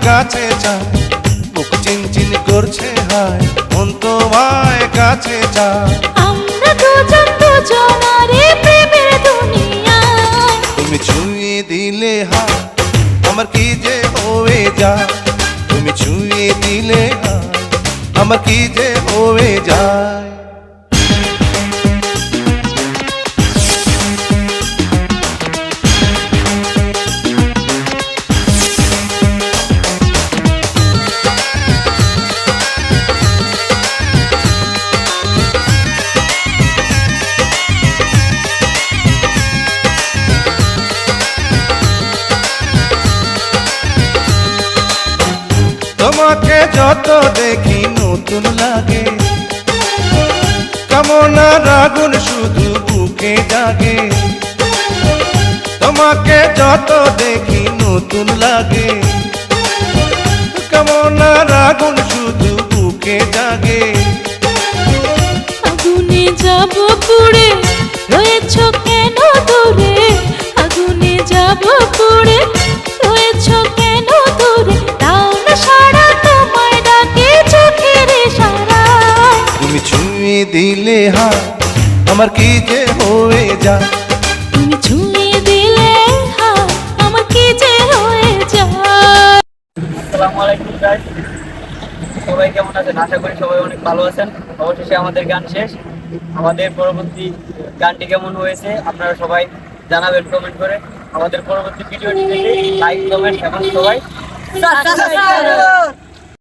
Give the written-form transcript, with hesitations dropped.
কাছে চায়, বুক চিনচিন করছে হায়, মন তোমায় কাছে চায়। আমরা দুজন দুজনারে প্রেমের দুনিয়ায়। তুমি ছুঁয়ে দিলে হায়, আমার কি যে হয়ে যায়। তুমি ছুঁয়ে দিলে হায়, আমার কি যে হয়ে যায়। তোমাকে যত দেখি নতুন লাগে, কামনার আগুন শুধু বুকে জাগে। তোমাকে যত দেখি নতুন লাগে, কামনার আগুন শুধু বুকে জাগে। আগুনে যাব পুড়ে, রয়েছ কেন দূরে? আগুনে যাব পুড়ে, রয়েছ কেন দূরে? দাও না সাড়া, তোমায় ডাকে চোখের ইশারায়। তুমি ছুঁয়ে দিলে হায়, আমার কি যে হয়ে যায়। তুমি ছুঁয়ে দিলে হায়, আমার কি যে হয়ে যায়। আসসালামু আলাইকুম গাইস, সবাই কেমন আছেন? আশা করি সবাই অনেক ভালো আছেন। অবশেষে আমাদের গান শেষ। আমাদের পরবর্তী গানটি কেমন হয়েছে আপনারা সবাই জানাবেন কমেন্ট করে। আমাদের পরবর্তী ভিডিওটি দেখে লাইক, কমেন্ট এবং সবাই